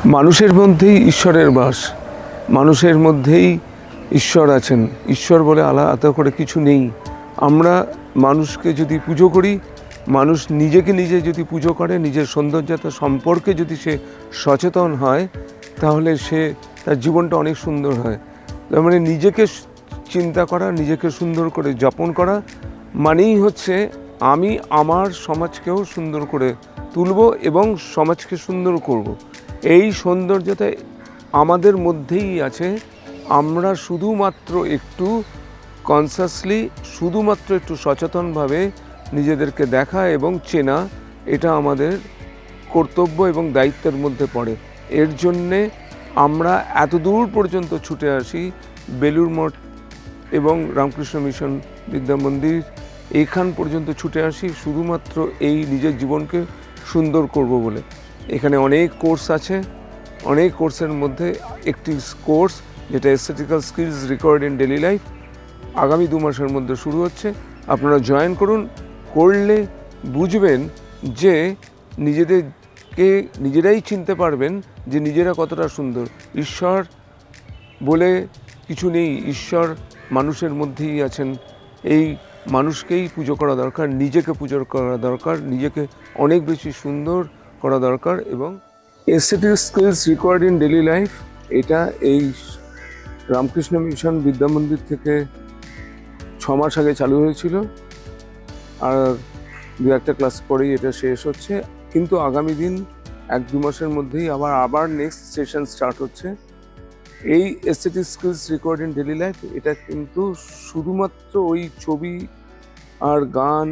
মানুষের মধ্যেই ঈশ্বরের বাস, মানুষের মধ্যেই ঈশ্বর আছেন। ঈশ্বর বলে আলাদা করে কিছু নেই। আমরা মানুষকে যদি পুজো করি, মানুষ নিজেকে নিজে যদি পুজো করে, নিজের সৌন্দর্যতা সম্পর্কে যদি সে সচেতন হয়, তাহলে সে তার জীবনটা অনেক সুন্দর হয়। তার মানে নিজেকে চিন্তা করা, নিজেকে সুন্দর করে যাপন করা মানেই হচ্ছে আমি আমার সমাজকেও সুন্দর করে তুলব এবং সমাজকে সুন্দর করব। এই সৌন্দর্যতা আমাদের মধ্যেই আছে। আমরা শুধুমাত্র একটু কনসাসলি, শুধুমাত্র একটু সচেতনভাবে নিজেদেরকে দেখা এবং চেনা, এটা আমাদের কর্তব্য এবং দায়িত্বের মধ্যে পড়ে। এর জন্যে আমরা এত দূর পর্যন্ত ছুটে আসি, বেলুড় মঠ এবং রামকৃষ্ণ মিশন বিদ্যা মন্দির এইখান পর্যন্ত ছুটে আসি শুধুমাত্র এই নিজের জীবনকে সুন্দর করব বলে। এখানে অনেক কোর্স আছে, অনেক কোর্সের মধ্যে একটি কোর্স যেটা aesthetical skills required in daily life আগামী 2 মাসের মধ্যে শুরু হচ্ছে। আপনারা জয়েন করুন, করলে বুঝবেন যে নিজেদেরকে নিজেরাই চিনতে পারবেন যে নিজেরা কতটা সুন্দর। ঈশ্বর বলে কিছু নেই, ঈশ্বর মানুষের মধ্যেই আছেন। এই মানুষকেই পুজো করা দরকার, নিজেকে পুজো করা দরকার, নিজেকে অনেক বেশি সুন্দর করা দরকার। এবং aesthetic skills required in daily life, এটা এই রামকৃষ্ণ মিশন বিদ্যা মন্দির থেকে 6 মাস আগে চালু হয়েছিল, আর 2-1টা ক্লাস পরেই এটা শেষ হচ্ছে। কিন্তু আগামী দিন 1-2 মাসের মধ্যেই আবার নেক্সট সেশন স্টার্ট হচ্ছে। এই aesthetic skills required in daily life, এটা কিন্তু শুধুমাত্র ওই ছবি আর গান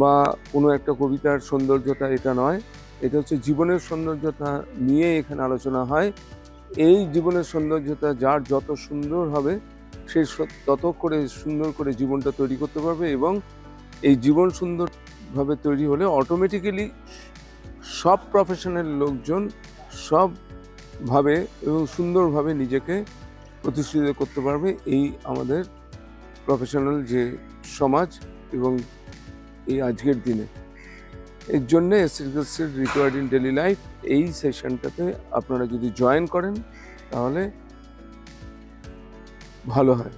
বা কোনো একটা কবিতার সৌন্দর্যতা এটা নয়, এটা হচ্ছে জীবনের সৌন্দর্যতা নিয়ে এখানে আলোচনা হয়। এই জীবনের সৌন্দর্যতা যার যত সুন্দর হবে, সে তত করে সুন্দর করে জীবনটা তৈরি করতে পারবে। এবং এই জীবন সুন্দরভাবে তৈরি হলে অটোমেটিক্যালি সব প্রফেশনের লোকজন সবভাবে এবং সুন্দরভাবে নিজেকে প্রতিষ্ঠিত করতে পারবে এই আমাদের প্রফেশনাল যে সমাজ এবং এই আজকের দিনে। এর জন্যে এস্থেটিক্যাল রিকোয়ার্ড ইন ডেইলি লাইফ এই সেশনটাতে আপনারা যদি জয়েন করেন তাহলে ভালো হয়।